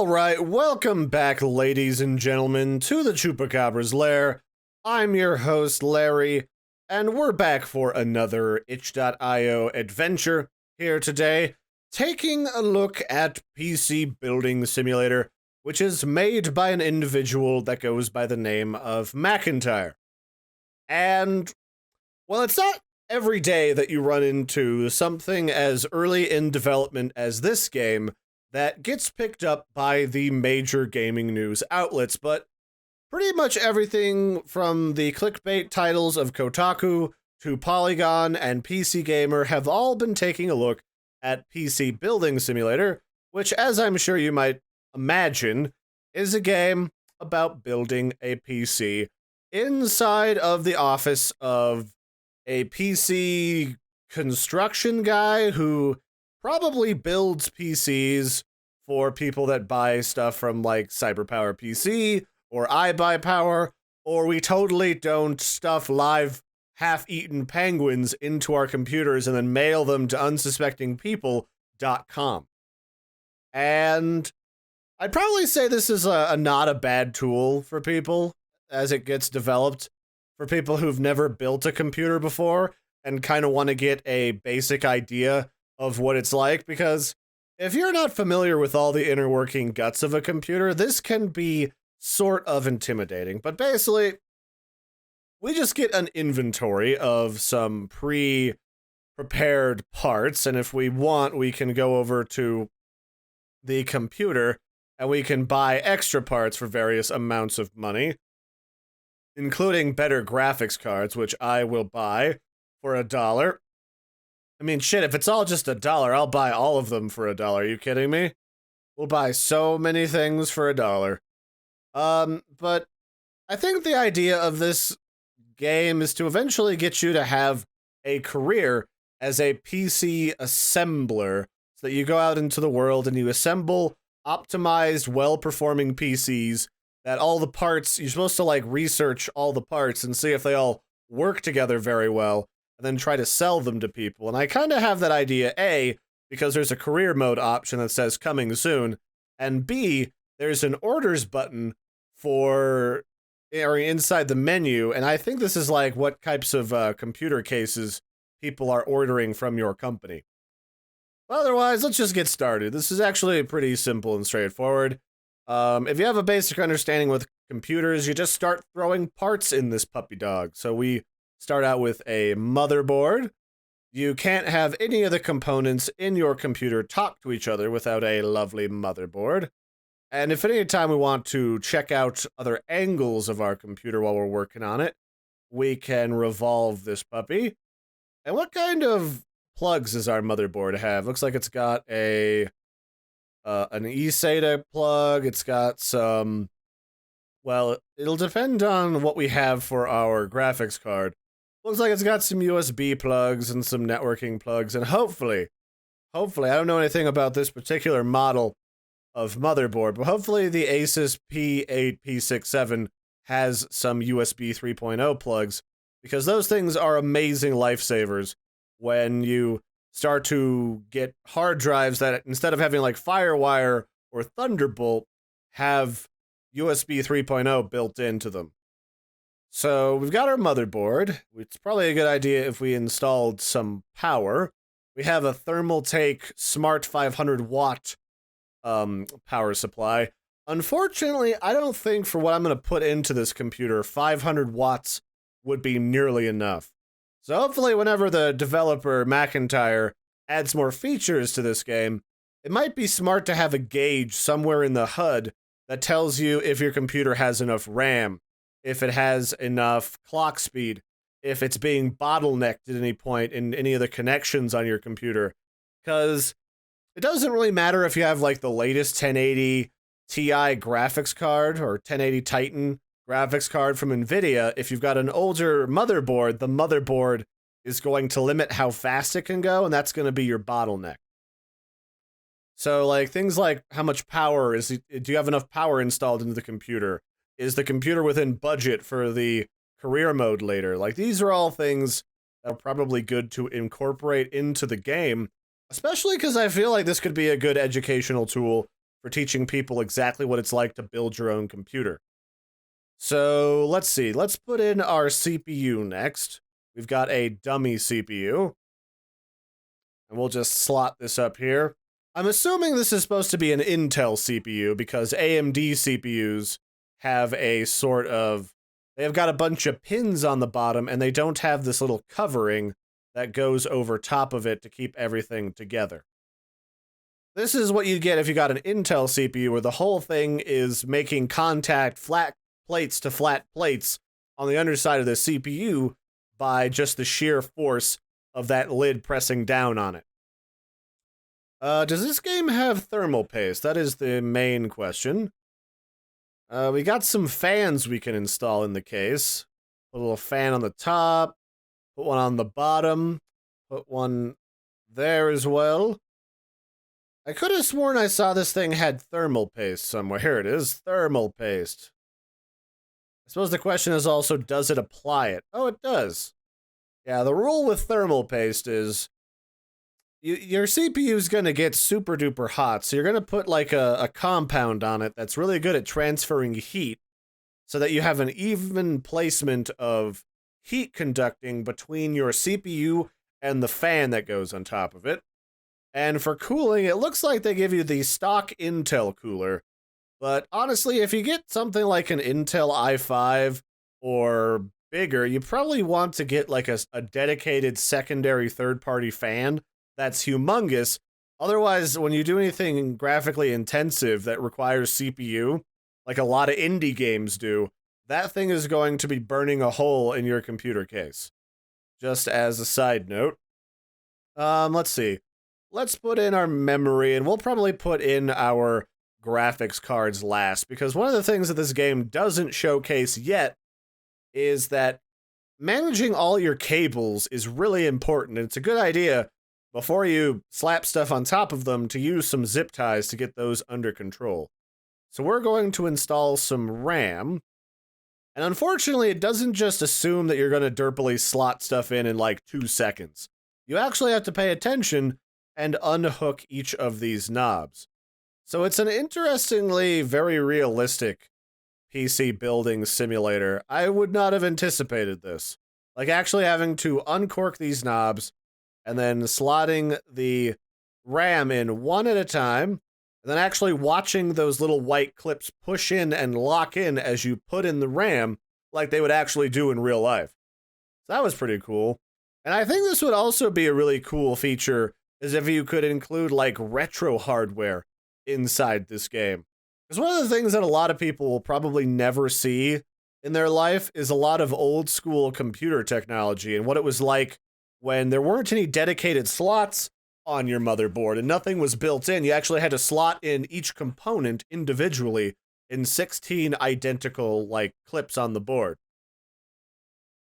All right, welcome back, ladies and gentlemen, to the Chupacabra's lair. I'm your host, Larry, and we're back for another itch.io adventure here today, taking a look at PC Building Simulator, which is made by an individual that goes by the name of McIntyre. And, well, it's not every day that you run into something as early in development as this game that gets picked up by the major gaming news outlets, but pretty much everything from the clickbait titles of Kotaku to Polygon and PC Gamer have all been taking a look at PC Building Simulator, which, as I'm sure you might imagine, is a game about building a PC inside of the office of a PC construction guy who probably builds PCs for people that buy stuff from like Cyberpower PC or iBuyPower, or we totally don't stuff live half-eaten penguins into our computers and then mail them to unsuspectingpeople.com. And I'd probably say this is a not a bad tool for people as it gets developed, for people who've never built a computer before and kind of want to get a basic idea of what it's like, because if you're not familiar with all the inner working guts of a computer, this can be sort of intimidating. But basically, we just get an inventory of some pre-prepared parts, and if we want, we can go over to the computer and we can buy extra parts for various amounts of money, including better graphics cards, which I will buy for $1. I mean, shit, if it's all just $1, I'll buy all of them for $1. Are you kidding me? We'll buy so many things for $1. But I think the idea of this game is to eventually get you to have a career as a PC assembler, so that you go out into the world and you assemble optimized, well-performing PCs that all the parts, you're supposed to like research all the parts and see if they all work together very well, and then try to sell them to people. And I kind of have that idea, A, because there's a career mode option that says coming soon, and B, there's an orders button for or inside the menu, and I think this is like what types of computer cases people are ordering from your company. Otherwise, let's just get started. This is actually pretty simple and straightforward. If you have a basic understanding with computers, you just start throwing parts in this puppy dog. So we start out with a motherboard. You can't have any of the components in your computer talk to each other without a lovely motherboard. And if at any time we want to check out other angles of our computer while we're working on it, we can revolve this puppy. And what kind of plugs does our motherboard have? Looks like it's got an eSATA plug. It's got some, well, it'll depend on what we have for our graphics card. Looks like it's got some USB plugs and some networking plugs, and hopefully, I don't know anything about this particular model of motherboard, but hopefully the Asus P8, P67 has some USB 3.0 plugs, because those things are amazing lifesavers when you start to get hard drives that, instead of having like Firewire or Thunderbolt, have USB 3.0 built into them. So we've got our motherboard. It's probably a good idea if we installed some power. We have a Thermaltake Smart 500 watt power supply. Unfortunately, I don't think for what I'm going to put into this computer, 500 watts would be nearly enough. So hopefully whenever the developer, McIntyre, adds more features to this game, it might be smart to have a gauge somewhere in the HUD that tells you if your computer has enough RAM, if it has enough clock speed, if it's being bottlenecked at any point in any of the connections on your computer. Because it doesn't really matter if you have like the latest 1080 Ti graphics card or 1080 Titan graphics card from NVIDIA. If you've got an older motherboard, the motherboard is going to limit how fast it can go, and that's going to be your bottleneck. So like things like how much power do you have enough power installed into the computer? Is the computer within budget for the career mode later? Like, these are all things that are probably good to incorporate into the game, especially because I feel like this could be a good educational tool for teaching people exactly what it's like to build your own computer. So let's see. Let's put in our CPU next. We've got a dummy CPU. And we'll just slot this up here. I'm assuming this is supposed to be an Intel CPU because AMD CPUs have a sort of... They've got a bunch of pins on the bottom and they don't have this little covering that goes over top of it to keep everything together. This is what you get if you got an Intel CPU where the whole thing is making contact flat plates to flat plates on the underside of the CPU by just the sheer force of that lid pressing down on it. Does this game have thermal paste? That is the main question. We got some fans we can install in the case. Put a little fan on the top, put one on the bottom, put one there as well. I could have sworn I saw this thing had thermal paste somewhere. Here it is, thermal paste. I suppose the question is also, does it apply it? Oh, it does. Yeah, the rule with thermal paste is your CPU is going to get super duper hot, so you're going to put like a compound on it that's really good at transferring heat so that you have an even placement of heat conducting between your CPU and the fan that goes on top of it. And for cooling, it looks like they give you the stock Intel cooler. But honestly, if you get something like an Intel i5 or bigger, you probably want to get like a dedicated secondary third-party fan that's humongous. Otherwise, when you do anything graphically intensive that requires CPU, like a lot of indie games do, that thing is going to be burning a hole in your computer case. Just as a side note. Let's see. Let's put in our memory, and we'll probably put in our graphics cards last, because one of the things that this game doesn't showcase yet is that managing all your cables is really important, and it's a good idea before you slap stuff on top of them to use some zip ties to get those under control. So we're going to install some RAM, and unfortunately it doesn't just assume that you're going to derpily slot stuff in like 2 seconds. You actually have to pay attention and unhook each of these knobs. So it's an interestingly very realistic PC building simulator. I would not have anticipated this. Like actually having to uncork these knobs and then slotting the RAM in one at a time, and then actually watching those little white clips push in and lock in as you put in the RAM like they would actually do in real life. So that was pretty cool. And I think this would also be a really cool feature is if you could include like retro hardware inside this game. Because one of the things that a lot of people will probably never see in their life is a lot of old school computer technology and what it was like when there weren't any dedicated slots on your motherboard and nothing was built in. You actually had to slot in each component individually in 16 identical like clips on the board.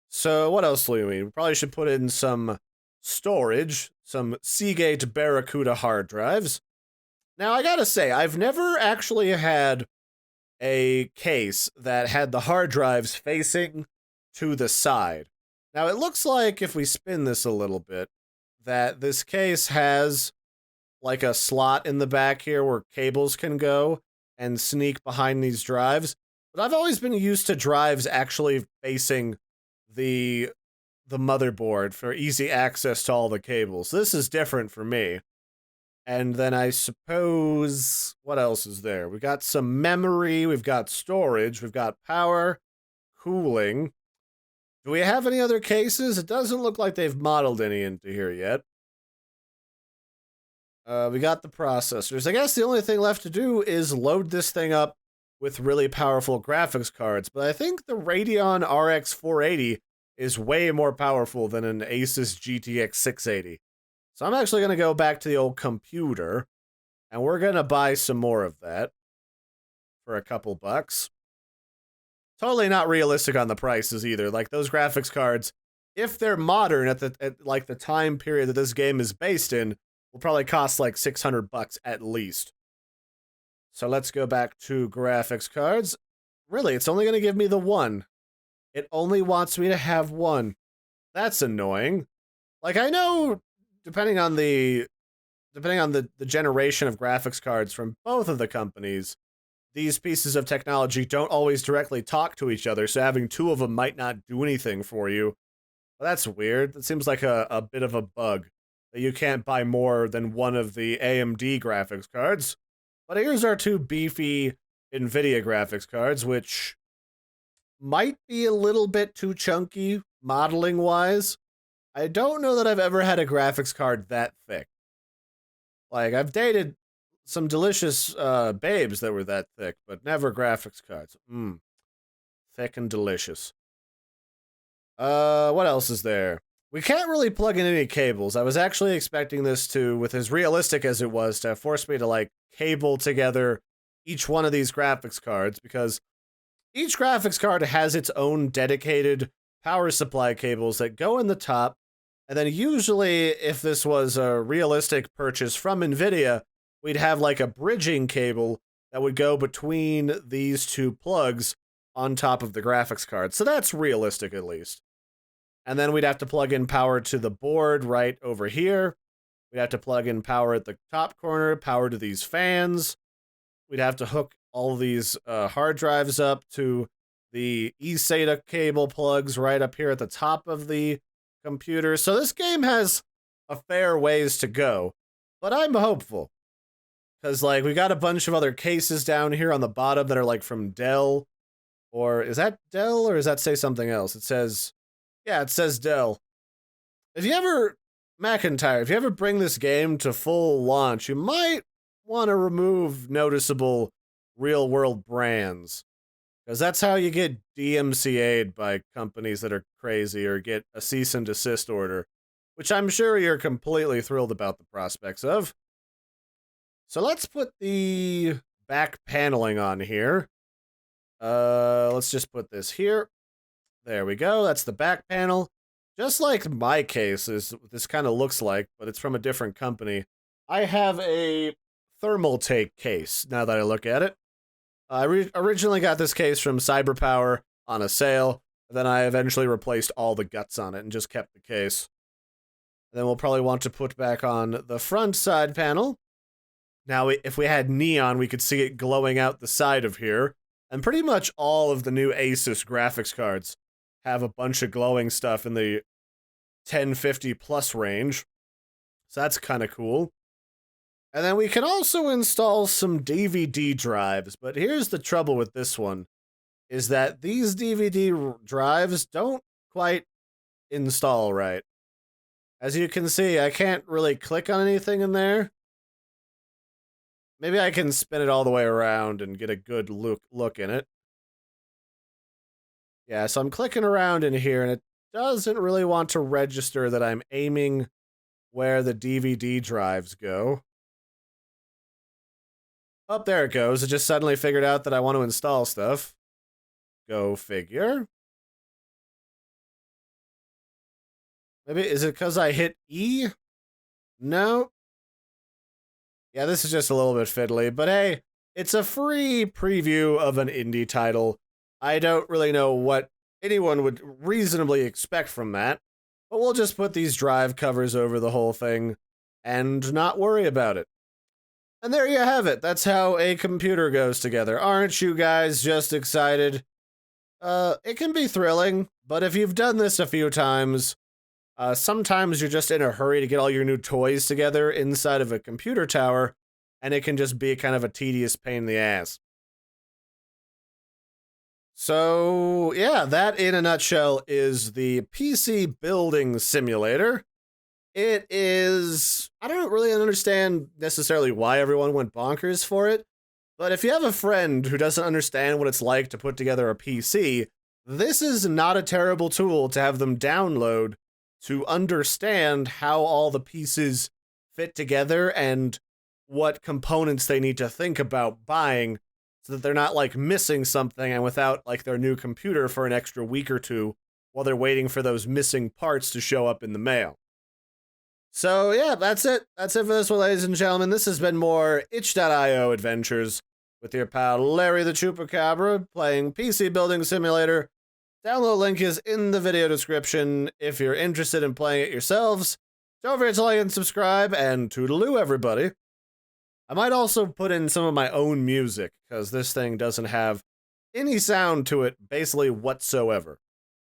So what else do we need? We probably should put in some storage, some Seagate Barracuda hard drives. Now, I gotta say, I've never actually had a case that had the hard drives facing to the side. Now, it looks like if we spin this a little bit, that this case has like a slot in the back here where cables can go and sneak behind these drives. But I've always been used to drives actually facing the motherboard for easy access to all the cables. This is different for me. And then I suppose, what else is there? We got some memory, we've got storage, we've got power, cooling. Do we have any other cases? It doesn't look like they've modeled any into here yet. We got the processors. I guess the only thing left to do is load this thing up with really powerful graphics cards, but I think the Radeon RX 480 is way more powerful than an Asus GTX 680. So I'm actually going to go back to the old computer, and we're going to buy some more of that for a couple bucks. Totally not realistic on the prices either. Like those graphics cards, if they're modern at like the time period that this game is based in, will probably cost like 600 bucks at least. So let's go back to graphics cards. Really, it's only going to give me the one. It only wants me to have one. That's annoying. Like, I know, depending on the depending on the generation of graphics cards from both of the companies, these pieces of technology don't always directly talk to each other, so having two of them might not do anything for you. Well, that's weird. That seems like a bit of a bug, that you can't buy more than one of the AMD graphics cards. But here's our two beefy NVIDIA graphics cards, which might be a little bit too chunky modeling-wise. I don't know that I've ever had a graphics card that thick. Like, I've dated some delicious babes that were that thick, but never graphics cards. Thick and delicious. What else is there? We can't really plug in any cables. I was actually expecting this to, with as realistic as it was, to force me to, like, cable together each one of these graphics cards, because each graphics card has its own dedicated power supply cables that go in the top, and then usually, if this was a realistic purchase from NVIDIA, we'd have like a bridging cable that would go between these two plugs on top of the graphics card. So that's realistic, at least. And then we'd have to plug in power to the board right over here. We'd have to plug in power at the top corner, power to these fans. We'd have to hook all these hard drives up to the eSATA cable plugs right up here at the top of the computer. So this game has a fair ways to go, but I'm hopeful. Because, like, we got a bunch of other cases down here on the bottom that are, like, from Dell. Or, is that Dell, or does that say something else? It says, yeah, it says Dell. If you ever bring this game to full launch, you might want to remove noticeable real-world brands. Because that's how you get DMCA'd by companies that are crazy, or get a cease and desist order. Which I'm sure you're completely thrilled about the prospects of. So let's put the back paneling on here. Let's just put this here. There we go. That's the back panel. Just like my case is, this kind of looks like, but it's from a different company. I have a Thermaltake case, now that I look at it. I originally got this case from CyberPower on a sale. Then I eventually replaced all the guts on it and just kept the case. Then we'll probably want to put back on the front side panel. Now, if we had neon, we could see it glowing out the side of here. And pretty much all of the new Asus graphics cards have a bunch of glowing stuff in the 1050 plus range. So that's kind of cool. And then we can also install some DVD drives. But here's the trouble with this one, is that these DVD drives don't quite install right. As you can see, I can't really click on anything in there. Maybe I can spin it all the way around and get a good look in it. Yeah, so I'm clicking around in here, and it doesn't really want to register that I'm aiming where the DVD drives go. Oh, there it goes. It just suddenly figured out that I want to install stuff. Go figure. Maybe, is it because I hit E? No. Yeah, this is just a little bit fiddly, but hey, it's a free preview of an indie title. I don't really know what anyone would reasonably expect from that, but we'll just put these drive covers over the whole thing and not worry about it. And there you have it. That's how a computer goes together. Aren't you guys just excited? It can be thrilling, but if you've done this a few times, sometimes you're just in a hurry to get all your new toys together inside of a computer tower, and it can just be kind of a tedious pain in the ass. So, yeah, that in a nutshell is the PC building simulator. It is, I don't really understand necessarily why everyone went bonkers for it, but if you have a friend who doesn't understand what it's like to put together a PC, this is not a terrible tool to have them download to understand how all the pieces fit together and what components they need to think about buying so that they're not, like, missing something and without, like, their new computer for an extra week or two while they're waiting for those missing parts to show up in the mail. So, yeah, that's it. That's it for this one, ladies and gentlemen. This has been more itch.io adventures with your pal Larry the Chupacabra playing PC Building Simulator. Download link is in the video description if you're interested in playing it yourselves. Don't forget to like and subscribe, and toodaloo, everybody. I might also put in some of my own music, because this thing doesn't have any sound to it, basically whatsoever.